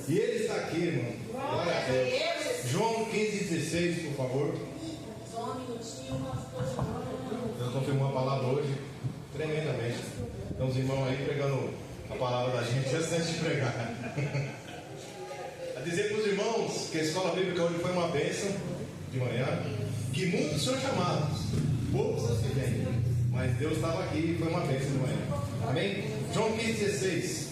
E Ele está aqui, irmão. Glória a Deus. João 15,16, por favor. Só um minutinho, pastor. Deus confirmou a palavra hoje tremendamente. Então os irmãos aí pregando a palavra da gente antes de pregar. A dizer para os irmãos que a escola bíblica hoje foi uma bênção de manhã, que muitos são chamados, poucos os que vêm, mas Deus estava aqui e foi uma bênção de manhã. Amém? João 15,16.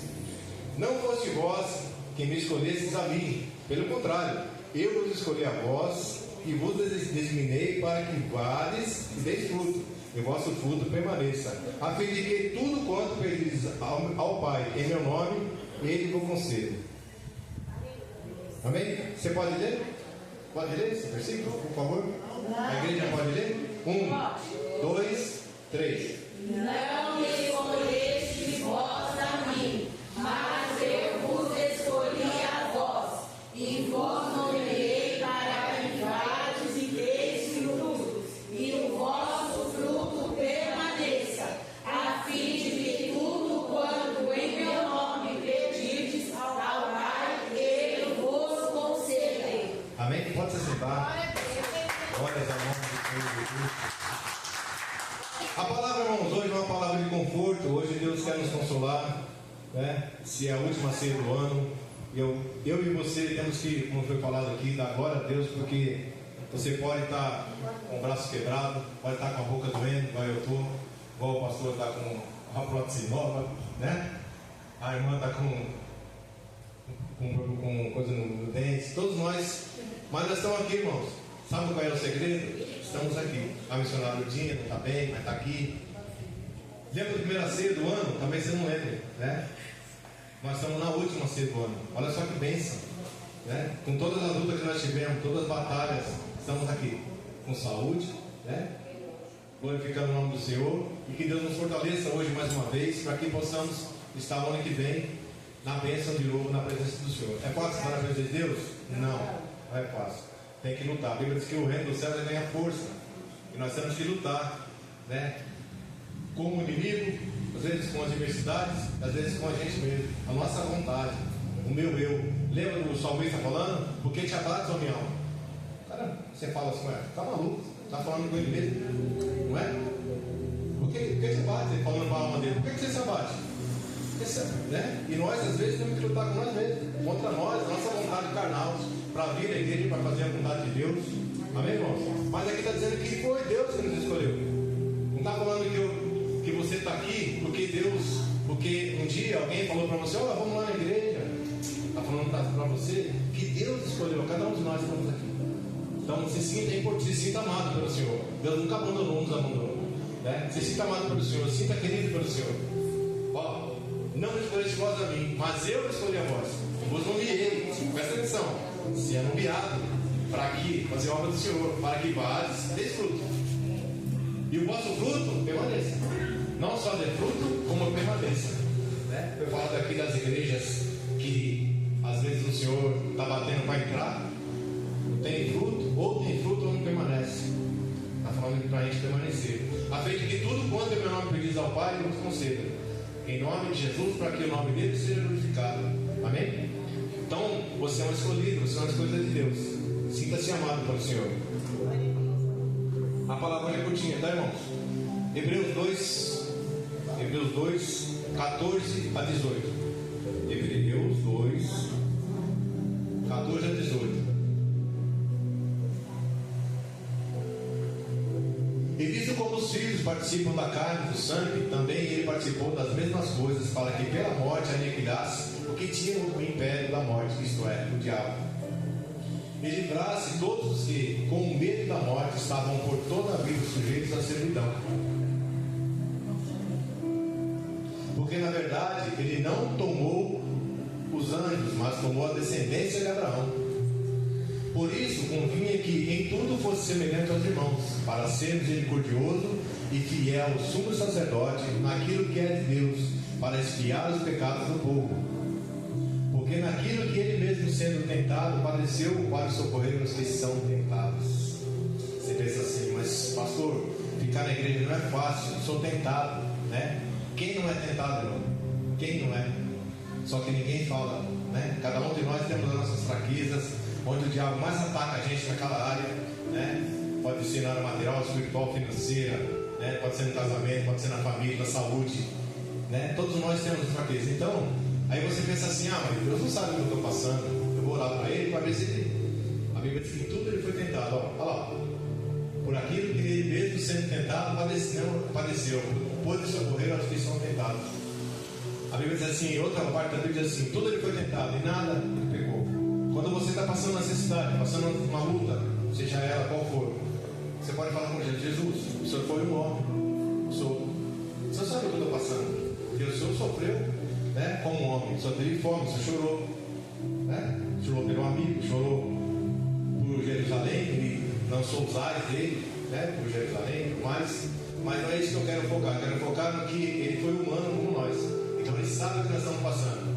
Não foste vós que me escolhestes a mim, pelo contrário, eu vos escolhi a vós e vos designei para que vades e deis fruto, e o vosso fruto permaneça, a fim de que tudo quanto pedis ao Pai em meu nome, Ele vos conceda. Amém? Você pode ler? Pode ler esse versículo, por favor? A igreja pode ler? 1, 2, 3. Não me escolheste vós a mim, mas eu vos escolhi a vós, e vos nomeei para que vades e deis frutos, e o vosso fruto permaneça, a fim de que tudo quanto em meu nome pedirdes ao Pai, Ele vos conceda. Amém? Pode se sentar. Glórias ao nome de Jesus. A palavra, irmãos, hoje é uma palavra de conforto. Hoje Deus quer nos consolar, né? Se é a última ceia do ano, eu e você temos que, como foi falado aqui, dar glória a Deus, porque você pode estar com o braço quebrado, pode estar com a boca doendo, igual eu estou, igual o pastor está com a prótese nova, né? A irmã está com coisa no dente, todos nós, mas nós estamos aqui, irmãos. Sabe qual é o segredo? Estamos aqui. A missionária Lurdinha não está bem, mas está aqui. Lembra da primeira ceia do ano? Talvez você não lembre, né? Nós estamos na última ceia do ano. Olha só que bênção, né? Com todas as lutas que nós tivemos, todas as batalhas, estamos aqui com saúde, né? Glorificando o nome do Senhor, e que Deus nos fortaleça hoje mais uma vez, para que possamos estar no ano que vem na bênção de novo, na presença do Senhor. É fácil estar na presença de Deus? Não é fácil. Tem que lutar. A Bíblia diz que o reino do céu ganha força, e nós temos que lutar, né? Com o inimigo, às vezes com as adversidades, às vezes com a gente mesmo, a nossa vontade, o meu eu. Lembra do salmista falando? Por que te abates, ó minha alma? Cara, você fala assim, tá maluco? Tá falando com ele mesmo, não é? Por que te abate? Ele falando para a alma dele. Por que você se abate? Né? E nós às vezes temos que lutar com nós mesmos, contra nós, nossa vontade carnal, para vir à igreja, para fazer a vontade de Deus. Amém, irmãos? Mas aqui está dizendo que foi Deus que nos escolheu. Não está falando que você está aqui porque um dia alguém falou para você, olha, vamos lá na igreja. Está falando para você que Deus escolheu, cada um de nós estamos aqui. Então se sinta amado pelo Senhor. Deus nunca abandonou, nos abandonou, né? Se sinta amado pelo Senhor, se sinta querido pelo Senhor. Ó, não me escolheste vós a mim, mas eu escolhi a vós. Vos nomeei, presta atenção, se é nomeado para aqui fazer a obra do Senhor, para que vades, deis fruto, e o vosso fruto permaneça. Não só dê fruto, como permaneça, né? Foi falado aqui das igrejas que às vezes o Senhor está batendo para entrar, não tem fruto, ou tem fruto ou não permanece. Está falando para a gente permanecer, a fim de que tudo quanto em meu nome pedis ao Pai, Ele nos conceda, em nome de Jesus, para que o nome dele seja glorificado. Amém? Então, você é um escolhido, você é uma escolhida de Deus. Sinta-se amado pelo Senhor. A palavra é curtinha, tá, irmãos? Hebreus 2, 14 a 18. Hebreus 2, 14 a 18. E visto como os filhos participam da carne e do sangue, também ele participou das mesmas coisas, para que pela morte aniquilasse o que tinha o império da morte, isto é, o diabo, e livrasse todos os que, com o medo da morte, estavam por toda a vida sujeitos à servidão. Porque na verdade ele não tomou os anjos, mas tomou a descendência de Abraão. Por isso convinha que em tudo fosse semelhante aos irmãos, para ser misericordioso e fiel ao sumo sacerdote naquilo que é de Deus, para expiar os pecados do povo. Porque naquilo que ele mesmo, sendo tentado, padeceu para socorrer os que são tentados. Você pensa assim, mas pastor, ficar na igreja não é fácil, sou tentado, né? Quem não é tentado, irmão? Quem não é? Só que ninguém fala, né? Cada um de nós temos as nossas fraquezas, onde o diabo mais ataca a gente naquela área, né? Pode ser na área material, espiritual, financeira, né? Pode ser no casamento, pode ser na família, na saúde, né? Todos nós temos fraquezas. Então, aí você pensa assim: ah, mas Deus não sabe o que eu estou passando, eu vou orar para Ele para ver se Ele. A Bíblia diz que tudo Ele foi tentado, ó, olha lá, por aquilo que Ele mesmo sendo tentado padeceu, pôde socorrer aos que são tentados. A Bíblia diz assim, outra parte da Bíblia diz assim: tudo Ele foi tentado e nada Ele pecou. Quando você está passando necessidade, passando uma luta, seja ela qual for, você pode falar com Jesus: o Senhor foi um homem, o Senhor sabe o que eu estou passando. Porque o Senhor sofreu, né, como um homem, só teve fome, o Senhor chorou, né? Chorou pelo amigo, chorou por Jerusalém, Ele lançou os ares dele, né, por Jerusalém, mas não é isso que eu quero focar no que Ele foi humano como nós, então Ele sabe o que nós estamos passando.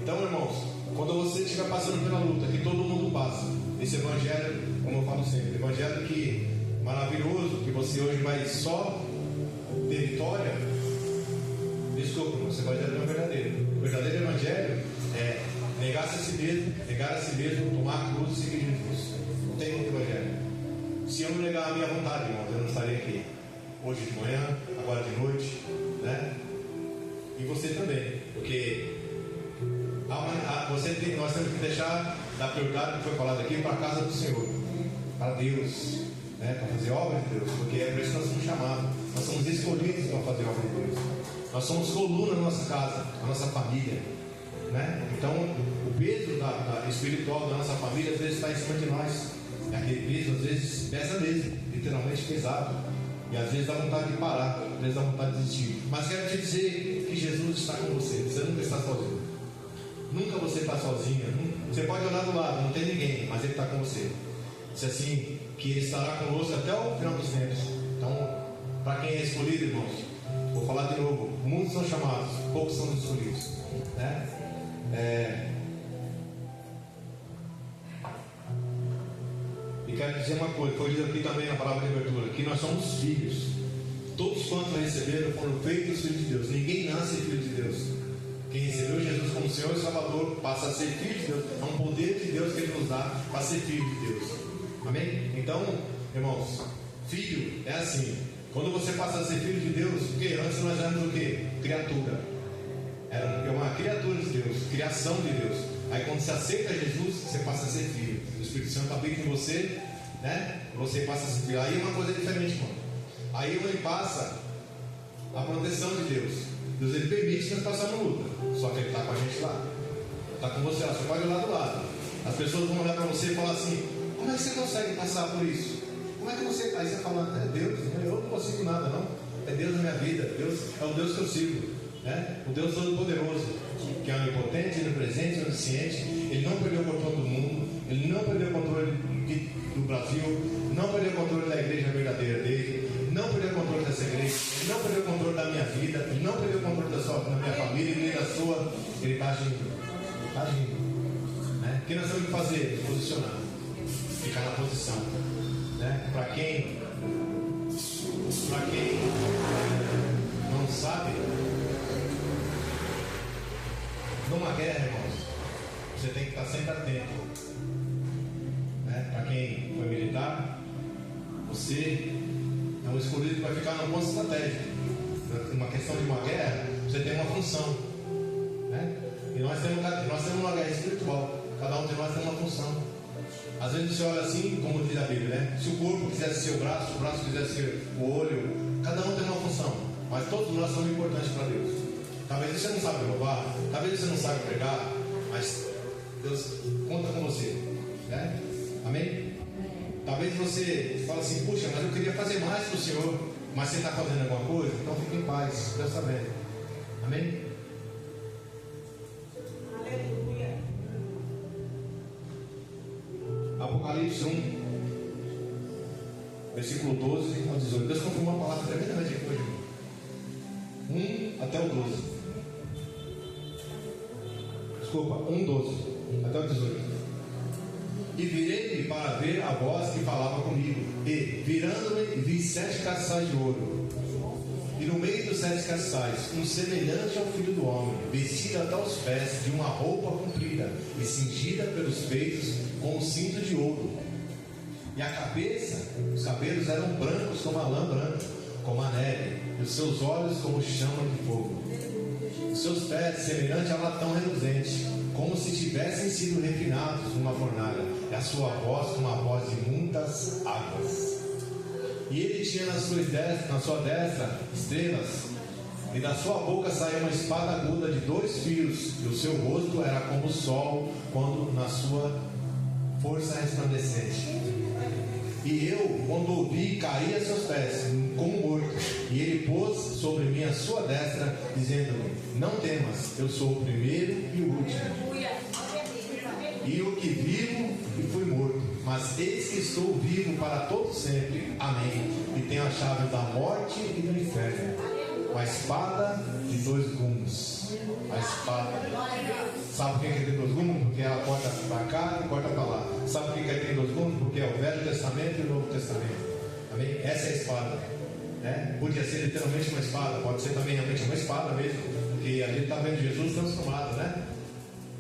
Então, irmãos, quando você estiver passando pela luta, que todo mundo passa, esse evangelho, como eu falo sempre, evangelho que maravilhoso, que você hoje vai só ter vitória. Desculpa, esse evangelho não é verdadeiro. O verdadeiro evangelho é negar-se a si mesmo, tomar a cruz e seguir Jesus. Não tem outro evangelho. Se eu não negar a minha vontade, irmãos, eu não estarei aqui hoje de manhã, agora de noite, né? E você também, porque nós temos que deixar da prioridade que foi falado aqui para a casa do Senhor, para Deus, né? Para fazer obra de Deus, porque é por isso que nós somos chamados, nós somos escolhidos para fazer obra de Deus. Nós somos coluna na nossa casa, na nossa família, né? Então, o peso espiritual da nossa família às vezes está em cima de nós. E aquele peso às vezes pesa mesmo, literalmente pesado. E às vezes dá vontade de parar, às vezes dá vontade de desistir. Mas quero te dizer que Jesus está com você. Você nunca está sozinho. Nunca você está sozinha. Você pode olhar do lado, não tem ninguém, mas Ele está com você. Diz assim, que Ele estará conosco até o final dos tempos. Então, para quem é escolhido, irmãos, vou falar de novo: muitos são chamados, poucos são escolhidos, né? E quero dizer uma coisa, foi dito aqui também na palavra de abertura, que nós somos filhos. Todos quantos receberam foram feitos filhos de Deus. Ninguém nasce filho de Deus. Quem recebeu Jesus como Senhor e Salvador passa a ser filho de Deus. É um poder de Deus que Ele nos dá para ser filho de Deus. Amém? Então, irmãos, filho é assim. Quando você passa a ser filho de Deus, porque antes nós éramos o quê? Criatura. Era uma criatura de Deus, criação de Deus. Aí quando você aceita Jesus, você passa a ser filho. O Espírito Santo habita em você, né? Você passa a ser filho. Aí é uma coisa diferente, mano. Aí ele passa a proteção de Deus. Deus, Ele permite que nós passamos luta. Só que Ele está com a gente lá. Está com você lá. Você pode olhar do lado. As pessoas vão olhar para você e falar assim: como é que você consegue passar por isso? Como é que você... Aí você fala: é Deus, eu não consigo nada não. É Deus na minha vida. Deus é o Deus que eu sigo, né? O Deus Todo-Poderoso, que é onipotente, onipresente, onisciente. Ele não perdeu o controle do mundo. Ele não perdeu o controle do Brasil. Não perdeu o controle da igreja verdadeira dele. Não perdeu o controle dessa igreja. Ele não perdeu o controle da minha vida. Ele não perdeu o controle da minha família, nem da sua. Ele está agindo. Está agindo, né? O que nós temos que fazer? Posicionar. Ficar na posição, né? Para quem não sabe, numa guerra, irmãos, você tem que estar sempre atento, né? Para quem foi militar, você é um escolhido que vai ficar no ponto estratégico. Numa questão de uma guerra, você tem uma função, né? E nós temos uma guerra espiritual. Cada um de nós tem uma função. Às vezes você olha assim, como diz a Bíblia, né? Se o corpo quisesse ser o braço quisesse ser o olho, cada um tem uma função, mas todos nós somos importantes para Deus. Talvez você não sabe louvar, talvez você não sabe pregar, mas Deus conta com você, né? Amém? Talvez você fale assim: puxa, mas eu queria fazer mais para o Senhor, mas você está fazendo alguma coisa? Então fique em paz, Deus sabe. Amém? Apocalipse 1, versículo 12 ao 18. Deus confirmou uma palavra tremendamente aqui hoje. 1 até o 12. Desculpa, 1, 12 até o 18. E virei-me para ver a voz que falava comigo. E, virando-me, vi 7 castiçais de ouro. E no no meio dos 7 castiçais, um semelhante ao Filho do Homem, vestido até os pés de uma roupa comprida e cingida pelos peitos com um cinto de ouro. E a cabeça, os cabelos eram brancos como a lã branca, como a neve, e os seus olhos como chama de fogo. Os seus pés semelhante a latão reluzente, como se tivessem sido refinados numa fornalha, e a sua voz como a voz de muitas águas. E ele tinha na sua destra estrelas, e da sua boca saía uma espada aguda de 2 fios, e o seu rosto era como o sol, quando na sua força resplandecente. E eu, quando ouvi, caí a seus pés, como morto. E ele pôs sobre mim a sua destra, dizendo-me: não temas, eu sou o primeiro e o último. E o que vivo e fui morto, mas eis que estou vivo para todo sempre. Amém. E tenho a chave da morte e do inferno. A espada de 2 gumes. A espada. Sabe por que tem 2 gumes? Porque ela corta para cá e corta para lá. Sabe por que tem 2 gumes? Porque é o Velho Testamento e o Novo Testamento. Amém? Essa é a espada. Né? Podia ser literalmente uma espada, pode ser também realmente uma espada mesmo, porque a gente está vendo Jesus transformado, né?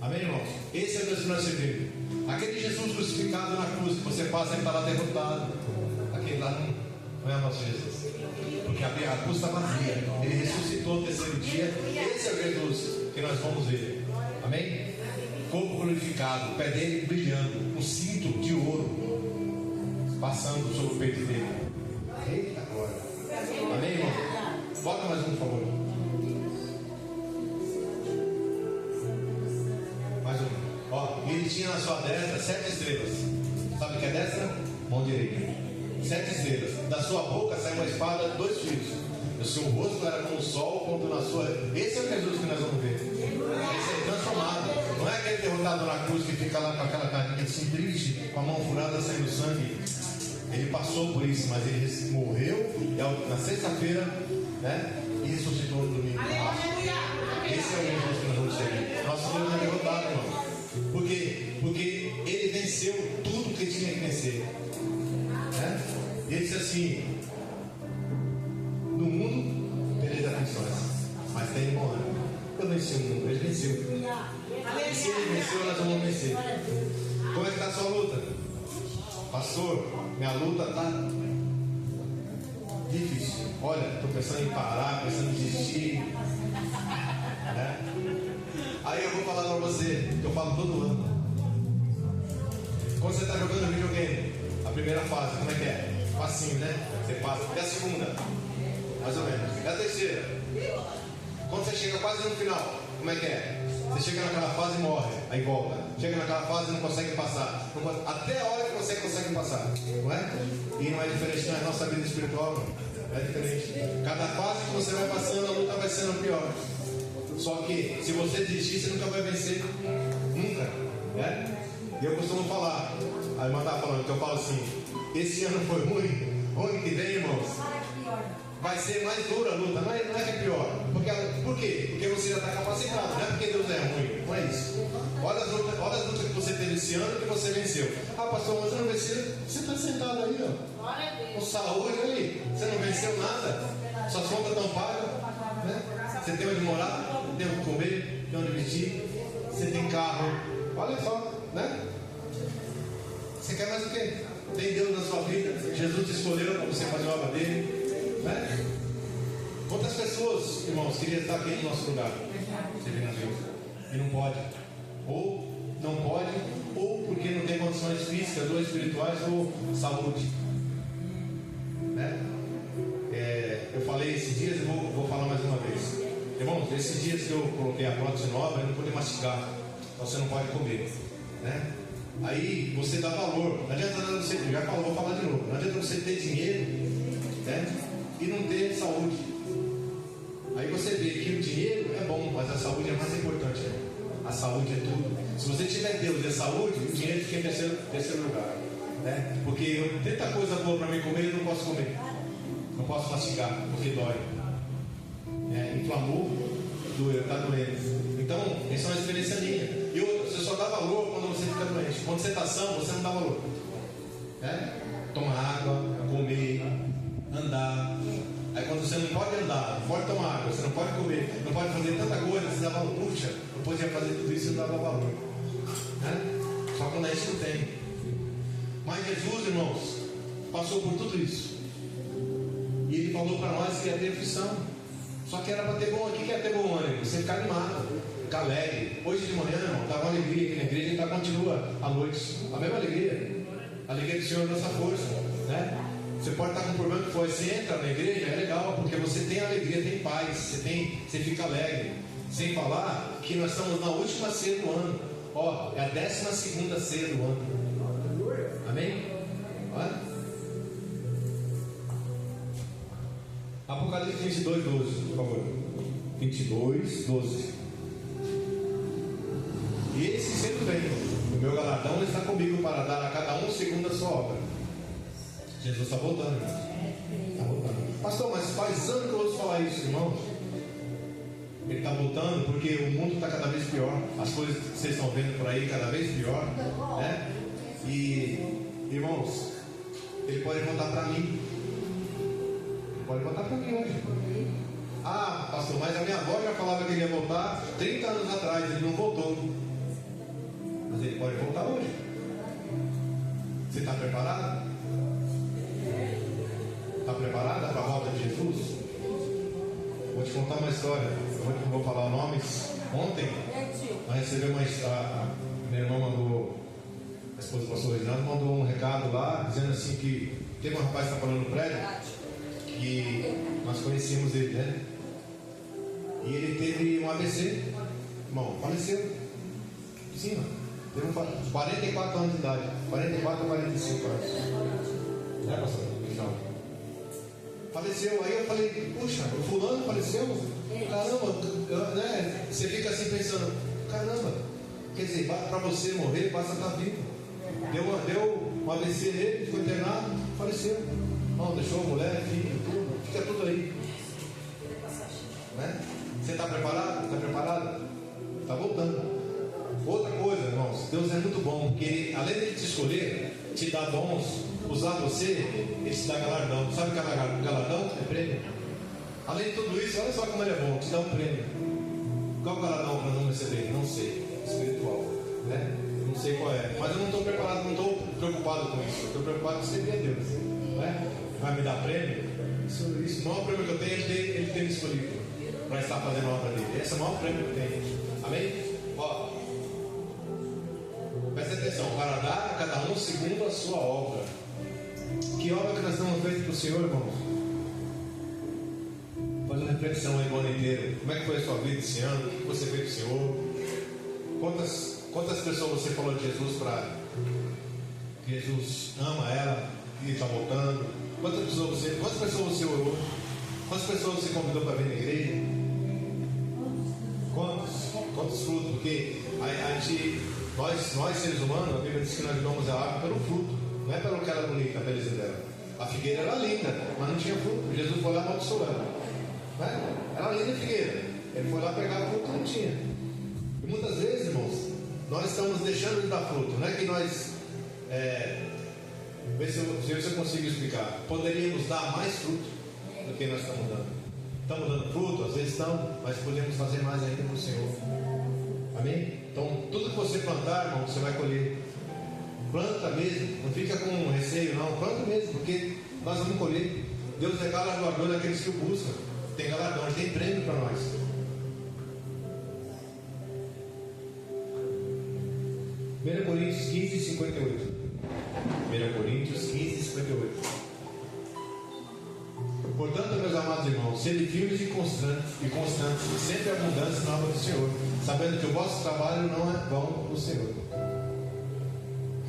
Amém, irmãos? Esse é o Deus que nós servimos. Aquele Jesus crucificado na cruz, que você passa, ele está lá derrotado. Aquele lá não é o nosso Jesus. Porque a cruz está vazia. Ele ressuscitou no 3º dia. Esse é o Jesus que nós vamos ver. Amém? Corpo glorificado, o pé dele brilhando, um cinto de ouro passando sobre o peito dele. Eita glória. Amém, irmão? Bota mais um, por favor. Mais um. Ó, ele tinha na sua destra 7 estrelas. Sabe o que é destra? Mão direita. 7 estrelas. Da sua boca sai uma espada de 2 fios. O seu rosto era como o sol, quando na sua. Esse é o Jesus que nós vamos ver. Esse é transformado. Não é aquele derrotado na cruz que fica lá com aquela carinha assim triste, com a mão furada saindo sangue. Ele passou por isso, mas ele morreu na sexta-feira, né? E ressuscitou no domingo. Esse é o Jesus que nós vamos seguir. Nosso Deus não é derrotado, irmão. Por quê? Porque ele venceu tudo que tinha que vencer. Né? Ele disse assim: no mundo tereis aflições, mas tem um ano. Eu venci o mundo, ele venceu. E se ele venceu, nós vamos vencer. Como é que está a sua luta? Pastor, minha luta está difícil. Olha, estou pensando em parar, pensando em desistir. Né? Aí eu vou falar para você, que eu falo todo ano. Quando você está jogando videogame, a primeira fase, como é que é? Facinho, né? Você passa. E a segunda? Mais ou menos. E a terceira? Quando você chega quase no final, como é que é? Você chega naquela fase e morre, aí volta. Chega naquela fase e não consegue passar. Até a hora que você consegue passar, não é? E não é diferente na nossa vida espiritual, não é diferente. Cada fase que você vai passando, a luta vai sendo pior. Só que se você desistir, você nunca vai vencer. Nunca, né? E eu costumo falar, a irmã estava falando, que eu falo assim: esse ano foi ruim, o ano que vem, irmãos, vai ser mais dura a luta, não é que é pior. Por quê? Porque você já está capacitado, não é porque Deus é ruim, não é isso. Olha as lutas que você teve esse ano que você venceu. Ah, pastor, mas você não venceu. Você está sentado aí, ó, com saúde aí, você não venceu nada, suas contas estão pagas, né? Você tem onde morar, tem onde comer, tem onde vestir, você tem carro, olha só, né? Você quer mais o quê? Tem Deus na sua vida, Jesus te escolheu para você fazer a obra dele, né? Quantas pessoas, irmãos, queriam estar aqui no nosso lugar, servindo a Deus, e não pode, ou não pode, ou porque não tem condições físicas, ou espirituais, ou saúde, né? Eu falei esses dias e vou falar mais uma vez. Irmãos, esses dias que eu coloquei a prótese nova, eu não pude mastigar, então você não pode comer, né? Aí você dá valor. Não adianta você, vou falar de novo, não adianta você ter dinheiro, né, e não ter saúde. Aí você vê que o dinheiro é bom, mas a saúde é mais importante, né? A saúde é tudo. Se você tiver Deus e a saúde, o dinheiro fica em terceiro lugar, né? Porque tanta coisa boa para mim comer, eu não posso comer, não posso mastigar, porque dói. Inflamou, doeu, está doendo. Então, isso é uma experiência minha. E outra, você só dá valor quando você fica doente. Quando você está são, você não dá valor, né? Tomar água, comer, andar. Aí quando você não pode andar, não pode tomar água, você não pode comer, não pode fazer tanta coisa, você dava, puxa, eu podia fazer tudo isso e não dava valor. Né? Só quando a gente não tem. Mas Jesus, irmãos, passou por tudo isso. E ele falou para nós que ia ter aflição. Só que era para ter bom. O que é ter bom ânimo? Você ficar animado, ficar alegre. Hoje de manhã, irmão, estava uma alegria aqui na igreja e continua à noite. A mesma alegria. A alegria do Senhor é nossa força. Né? Você pode estar com um problema que foi, você entra na igreja, é legal, porque você tem alegria, tem paz, você fica alegre. Sem falar que nós estamos na última ceia do ano. Ó, é a 12ª ceia do ano. Amém? Olha. Apocalipse 22, 12, por favor. 22, 12. E esse sempre vem. O meu galardão está comigo para dar a cada um segundo a sua obra. Jesus está voltando, irmãos. Está voltando. Pastor, mas faz anos que eu ouço falar isso, irmãos. Ele está voltando porque o mundo está cada vez pior. As coisas que vocês estão vendo por aí cada vez pior. Né? E, irmãos, ele pode voltar para mim. Ele pode voltar para mim hoje. Ah, pastor, mas a minha avó já falava que ele ia voltar 30 anos atrás. Ele não voltou. Mas ele pode voltar hoje. Você está preparado? Está preparada para a volta de Jesus? Vou te contar uma história. Eu não vou falar nomes. Ontem, nós recebemos minha irmã mandou, a esposa do pastor Reginaldo mandou um recado lá, dizendo assim que teve um rapaz que está falando no prédio, que nós conhecíamos ele, né? E ele teve um AVC, irmão, faleceu. Sim, mano. Teve 44 anos de idade. 44 ou 45 anos. Né, pastor? Não. Faleceu, aí eu falei, puxa, o fulano faleceu, caramba, né? Você fica assim pensando, caramba, quer dizer, para você morrer, basta estar vivo. Deu um AVC nele, ficou internado, faleceu. Não, deixou a mulher, filho, tudo, fica tudo aí. Né? Você está preparado? Está preparado? Está voltando. Outra coisa, irmãos, Deus é muito bom, porque além de te escolher, te dar dons, usar você, ele te dá galardão. Sabe o que é galardão? É prêmio. Além de tudo isso, olha só como ele é bom, te dá um prêmio. Qual é o galardão para não receber? Não sei. Espiritual. Né? Não sei qual é. Mas eu não estou preparado, não estou preocupado com isso. Estou preocupado com servir a Deus. Né? Vai me dar prêmio? Isso, o maior prêmio que eu tenho, ele tem me escolhido para estar fazendo a obra dele. Esse é o maior prêmio que eu tenho. Amém? Ó, presta atenção, para dar a cada um segundo a sua obra. Que obra que nós estamos feitos para o Senhor, irmãos? Faz uma reflexão aí o ano inteiro. Como é que foi a sua vida esse ano? O que você fez para o Senhor? Quantas pessoas você falou de Jesus para que Jesus ama ela e está voltando? Quantas pessoas você orou? Quantas pessoas você convidou para vir na igreja? Quantos frutos? Porque nós seres humanos, a Bíblia diz que nós damos a árvore pelo fruto, não é pelo que era bonita, a beleza dela. A figueira era linda, mas não tinha fruto. Jesus foi lá amaldiçoando. Né? Era linda a figueira. Ele foi lá pegar o fruto que não tinha. E muitas vezes, irmãos, nós estamos deixando de dar fruto. Não é que nós. Vê se eu consigo explicar. Poderíamos dar mais fruto do que nós estamos dando. Estamos dando fruto, às vezes estamos, mas podemos fazer mais ainda para o Senhor. Amém? Então, tudo que você plantar, irmão, você vai colher. Planta mesmo, não fica com receio, não. Planta mesmo, porque nós vamos colher. Deus é galardoador daqueles que o buscam. Tem galardão, tem prêmio para nós. Primeira Coríntios 15, 58. 1 Coríntios 15, 58. Portanto, meus amados irmãos, sede firmes e constantes, sempre abundantes na obra do Senhor, sabendo que o vosso trabalho não é vão no Senhor.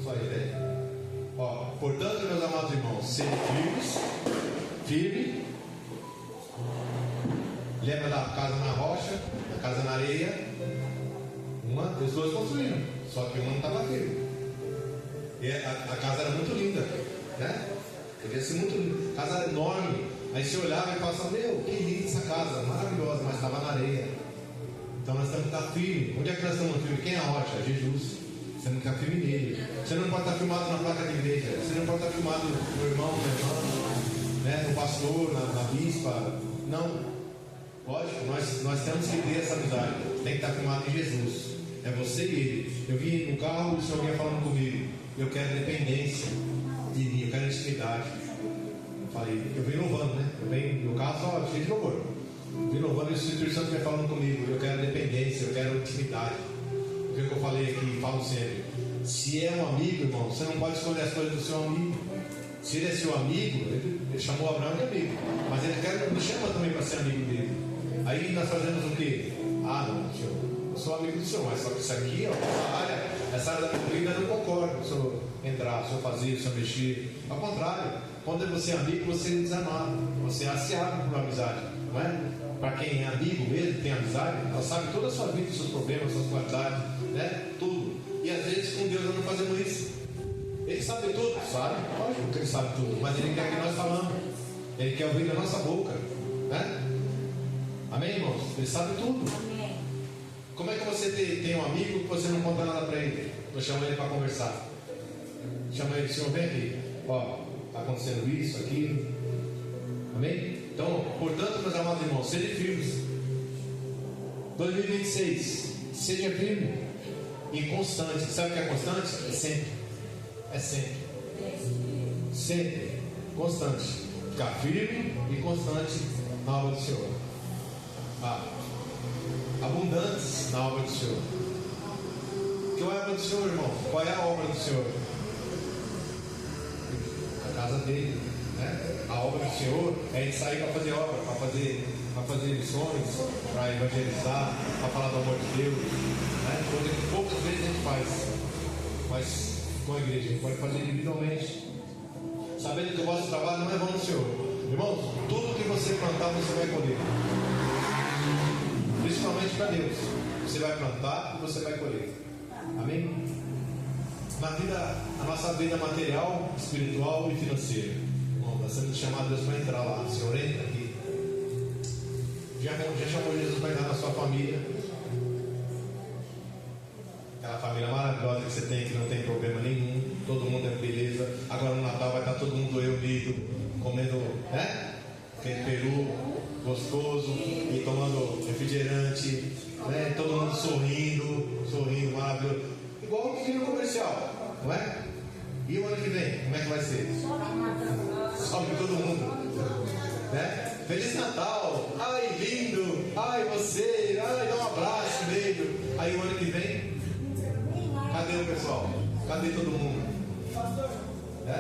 Só a ideia. Portanto, meus amados irmãos, sede firme. Lembra da casa na rocha, da casa na areia? As duas construíram, só que uma não estava firme. E a casa era muito linda, né? Devia ser muito linda. A casa era enorme. Aí você olhava e falava, meu, que linda essa casa, maravilhosa, mas estava na areia. Então nós temos que estar firmes. Onde é que nós estamos firmes? Quem é a rocha? Jesus. Você não está firme nele. Você não pode estar firmado na placa de igreja. Você não pode estar firmado no irmão, na irmã. né, no pastor, na bispa. Não. Lógico, nós temos que ter essa amizade. Tem que estar firmado em Jesus. É você e ele. Eu vim no carro e o senhor vinha falando comigo. Eu quero dependência de mim, eu quero intimidade. Eu falei, eu vim louvando, né? Eu venho no carro só cheio de louvor. Eu vim louvando e o Espírito Santo vinha falando comigo. Eu quero dependência, eu quero intimidade. O que eu falei aqui, falo sempre. Se é um amigo, irmão, você não pode escolher as coisas do seu amigo. Se ele é seu amigo, ele chamou Abraão de amigo. Mas ele nos chama também para ser amigo dele. Aí nós fazemos o quê? Ah, não, senhor, eu sou amigo do senhor, mas só que isso aqui, ó, essa área da minha vida eu não concordo. Se eu entrar, se eu fazer, se eu mexer. Ao contrário, quando você é amigo, você é desamado. Você se abre por amizade, não é? Para quem é amigo mesmo, tem amizade, ela sabe toda a sua vida, os seus problemas, as suas qualidades, né? Tudo. E às vezes com Deus nós não fazemos isso. Ele sabe tudo, sabe? Lógico que ele sabe tudo, mas ele quer que nós falamos. Ele quer ouvir da nossa boca, né? Amém, irmãos? Ele sabe tudo. Amém. Como é que você tem um amigo que você não conta nada para ele? Eu chamo ele para conversar. Chama ele, senhor, vem aqui. Ó, está acontecendo isso, aquilo. Amém? Então, portanto, meus amados irmãos, sejam firmes. 2026, seja firme e constante. Sabe o que é constante? É sempre. É sempre. Sempre. Constante. Ficar firme e constante na obra do Senhor. Abundantes na obra do Senhor. Que é a obra do Senhor, irmão? Qual é a obra do Senhor? A casa dele, né? A obra do Senhor é a gente sair para fazer obra, para fazer missões, para evangelizar, para falar do amor de Deus, né? Coisa que poucas vezes a gente faz, mas com a igreja a gente pode fazer individualmente, sabendo que o vosso trabalho não é vão no Senhor. Irmãos, tudo que você plantar você vai colher. Principalmente para Deus. Você vai plantar e você vai colher. Amém? Na nossa vida material, espiritual e financeira. Bom, nós temos chamado Deus para entrar lá. O Senhor entra aqui. Já chamou Jesus para entrar na sua família. Aquela família maravilhosa que você tem, que não tem problema nenhum. Todo mundo é beleza. Agora no Natal vai estar todo mundo unido, comendo, né? Aquele peru gostoso e tomando refrigerante, né? Todo mundo sorrindo, maravilhoso. Igual o filme comercial, não é? E o ano que vem, como é que vai ser? Sobe todo mundo, né? Feliz Natal! Ai, lindo! Ai, você! Ai, dá um abraço meio. Aí o ano que vem, cadê o pessoal? Cadê todo mundo? É?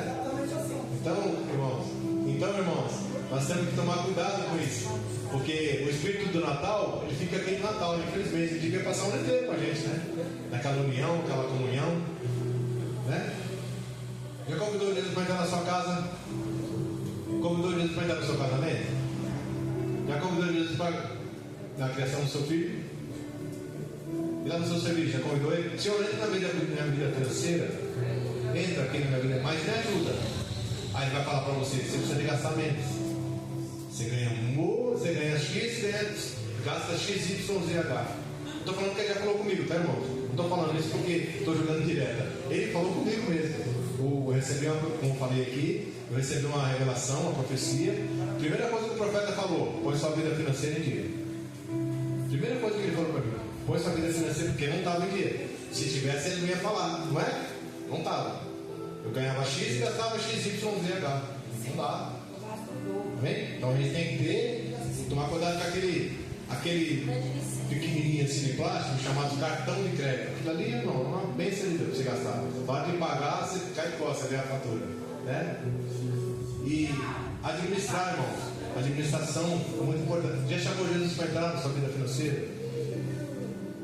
Então, irmãos, nós temos que tomar cuidado com isso, porque o espírito do Natal, ele fica aqui no Natal, infelizmente. Ele devia passar o ano inteiro com a gente, né? Naquela união, aquela comunhão, né? Já convidou Jesus para entrar na sua casa? Convidou Jesus para entrar no seu casamento? Já convidou Jesus para na criação do seu filho? E lá no seu serviço, já convidou ele? Senhor, entra na minha vida financeira, entra aqui na minha vida, mas me ajuda. Aí ele vai falar para você precisa de gastar menos. Você ganha X, gasta XYZH. Não estou falando que ele já falou comigo, tá, irmão? Não estou falando isso porque estou jogando direta. Ele falou comigo mesmo. Eu recebi, como eu falei aqui, eu recebi uma revelação, uma profecia. Primeira coisa que o profeta falou: põe sua vida financeira em dia. Primeira coisa que ele falou para mim: põe sua vida financeira, porque não estava em dia. Se tivesse, ele não ia falar, não é? Não estava. Eu ganhava X e gastava XYZH. Não dá. Amém? Então a gente tem que tomar cuidado com aquele pequenininho assim de plástico chamado cartão de crédito. Aquilo ali não, é uma bênção de Deus para você gastar. Pode de pagar, você cai de costas, vê a fatura, né? E administrar, irmãos. Administração é muito importante. Já chamou Jesus para entrar na sua vida financeira?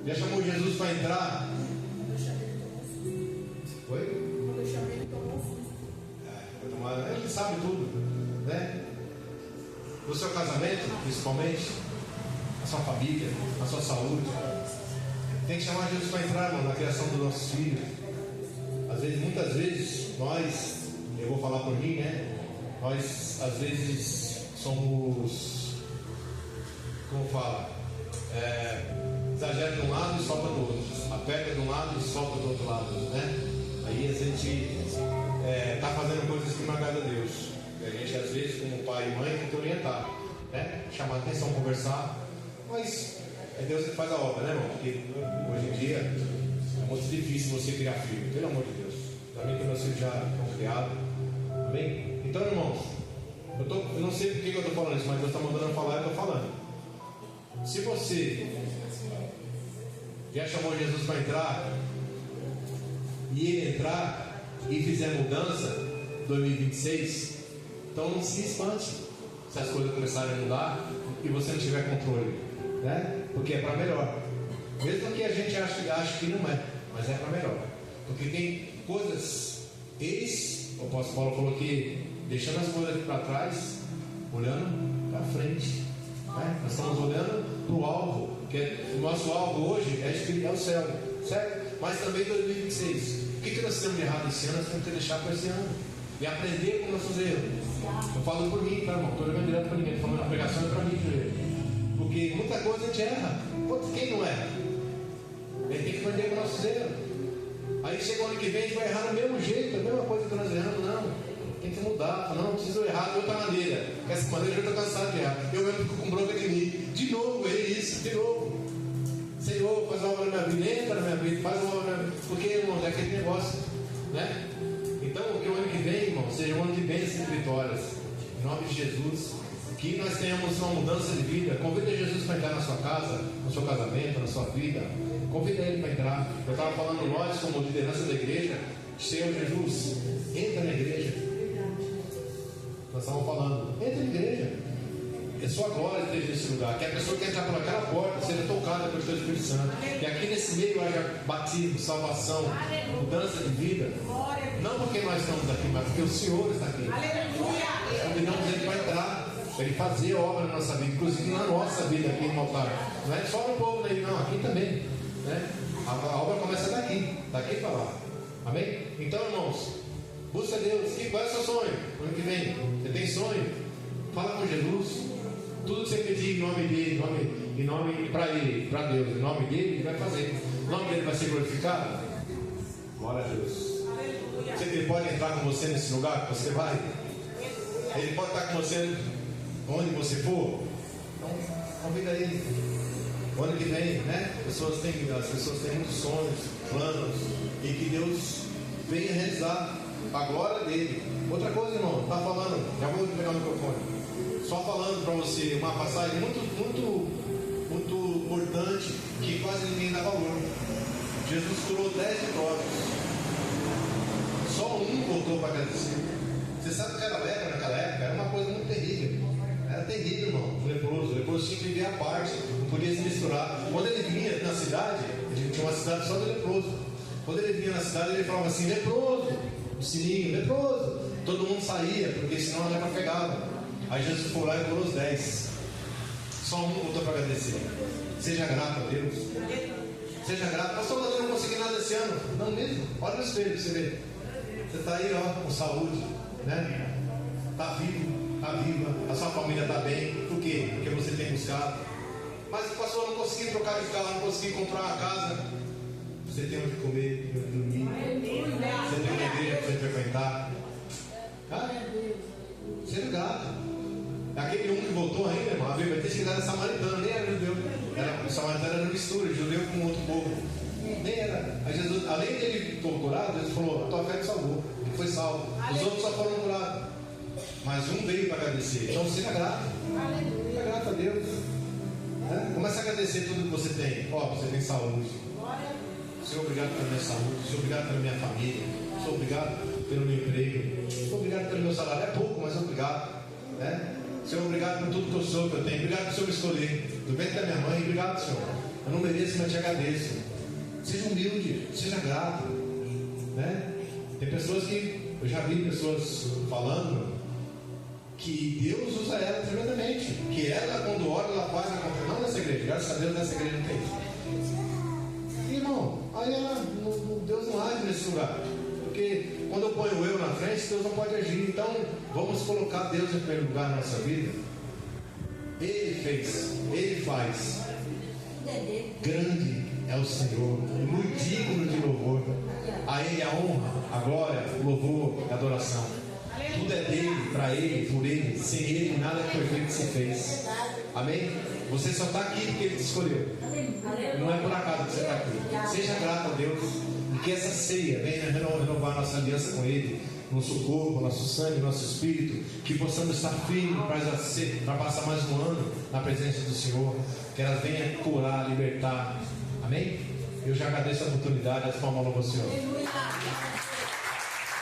Já chamou Jesus para entrar? Oi? Ele sabe tudo, né? No seu casamento, principalmente, na sua família, na sua saúde. Tem que chamar Jesus para entrar, irmão, na criação dos nossos filhos. Muitas vezes, eu vou falar por mim, né? Nós, às vezes, somos, como fala, exagera de um lado e solta do outro. Aperta de um lado e solta do outro lado, né? Aí a gente está fazendo coisas que não agradam a Deus. E a gente, às vezes, como pai e mãe, tem que orientar, né? Chamar a atenção, conversar. Mas é Deus que faz a obra, né, irmão? Porque hoje em dia é muito difícil você criar filho, pelo amor de Deus. Também que meus filhos já estão criados. Amém? Então, irmãos, eu não sei por que eu estou falando isso, mas Deus está mandando eu falar e eu estou falando. Se você já chamou Jesus para entrar, e ele entrar e fizer mudança 2026, então não se espante se as coisas começarem a mudar e você não tiver controle, né? Porque é para melhor, mesmo que a gente ache que não é, mas é para melhor, porque tem coisas, o apóstolo Paulo falou que deixando as coisas aqui para trás, olhando para frente, né? Nós estamos olhando para o alvo, que o nosso alvo hoje é o céu, certo? Mas também 2026. O que nós temos de errado esse ano? Nós temos que deixar para esse ano e aprender com nossos erros. Eu falo por mim, tá, irmão? Estou olhando direto para ninguém, estou falando a pregação é para mim, porque muita coisa a gente erra. Quem não erra? A gente tem que aprender com nossos erros. Aí chega o ano que vem, a gente vai errar do mesmo jeito, a mesma coisa que nós erramos, não. Tem que mudar, não preciso errar de outra maneira. Dessa maneira eu já estou cansado de errar. Eu mesmo fico com bronca de mim. De novo, errei isso, de novo. Senhor, faz uma obra na minha vida, entra na minha vida, faz uma obra na minha vida. Porque, irmão, é aquele negócio, né? Então, que o ano que vem, irmão, seja um ano de bênçãos e vitórias. Em nome de Jesus. Que nós tenhamos uma mudança de vida. Convida Jesus para entrar na sua casa, no seu casamento, na sua vida. Convida Ele para entrar. Eu estava falando, nós, como liderança da igreja, Senhor Jesus, entra na igreja. Nós estávamos falando, entra na igreja. É sua glória esteja nesse lugar. Que a pessoa que entrar por aquela porta seja tocada pelo Seu Espírito Santo. Que aqui nesse meio haja batismo, salvação, mudança de vida. Não porque nós estamos aqui, mas porque o Senhor está aqui. Convidamos Ele para entrar, para Ele fazer obra na nossa vida, inclusive na nossa vida aqui no altar. Não é só no povo dele, não, aqui também, né? A obra começa daqui para lá. Amém? Então, irmãos, busca Deus. Qual é o seu sonho? No ano que vem, você tem sonho? Fala com Jesus. Tudo que você pedir em nome dele, em nome para ele, para Deus, em nome dele, ele vai fazer. O nome dele vai ser glorificado. Glória a Deus. Ele pode entrar com você nesse lugar que você vai. Ele pode estar com você onde você for. Então, convida ele. O ano que vem, né? As pessoas têm muitos sonhos, planos, e que Deus venha realizar a glória dele. Outra coisa, irmão, está falando, já vou pegar o microfone. Só falando para você uma passagem muito importante que quase ninguém dá valor. Jesus curou 10 leprosos. Só um voltou para agradecer. Você sabe que era lepra naquela época? Era uma coisa muito terrível. Era terrível, irmão. O leproso tinha que viver à parte, não podia se misturar. Quando ele vinha na cidade, ele tinha uma cidade só de leproso. Quando ele vinha na cidade, ele falava assim: leproso, o sininho, leproso. Todo mundo saía, porque senão a lepra pegava. Aí Jesus foi lá e curou os 10. Só um voltou para agradecer. Seja grato a Deus. Seja grato. Pastor, mas eu não consegui nada esse ano. Não mesmo? Olha no espelho para você ver. Você está aí, ó, com saúde, né? Está vivo, está viva. A sua família está bem. Por quê? Porque você tem buscado. Mas pastor, eu não consegui trocar de carro, não consegui comprar uma casa. Você tem onde comer, onde dormir. Você tem uma igreja para você frequentar. Tá? Seja grato. Aquele um que voltou ainda, irmão, a Bíblia diz que era samaritano, nem era judeu. O samaritano era mistura, judeu com outro povo. Nem era. Aí Jesus, além dele ter curado, Jesus falou: a tua fé te salvou. Ele foi salvo. Os outros só foram curados. Mas um veio para agradecer. Então seja grato. Seja grato a Deus. Comece a agradecer tudo que você tem. Ó, você tem saúde. Senhor, obrigado pela minha saúde. Senhor, obrigado pela minha família. Senhor, obrigado pelo meu emprego. Senhor, obrigado pelo meu salário. É pouco, mas obrigado. Senhor, obrigado por tudo que eu sou, que eu tenho. Obrigado por o Senhor me escolher. Do ventre da minha mãe, obrigado, Senhor. Eu não mereço, mas te agradeço. Seja humilde, seja grato. Tem pessoas que, eu já vi pessoas falando que Deus usa ela tremendamente. Que ela, quando ora, ela faz a confiança. Não nessa igreja, graças a Deus nessa igreja não tem isso. Irmão, aí ela, Deus não age nesse lugar. Porque quando eu ponho o eu na frente, Deus não pode agir. Então, vamos colocar Deus em primeiro lugar na nossa vida. Ele fez, Ele faz. Grande é o Senhor, muito digno de louvor. A Ele a honra, a glória, o louvor, a adoração. Tudo é dele, para ele, por ele. Sem ele, nada que foi feito se fez. Amém? Você só está aqui porque ele te escolheu. Não é por acaso que você está aqui. Seja grato a Deus. E que essa ceia venha renovar nossa aliança com ele. Nosso corpo, nosso sangue, nosso espírito. Que possamos estar firmes para passar mais um ano na presença do Senhor. Que ela venha curar, libertar. Amém? Eu já agradeço a oportunidade. As palmas ao Senhor.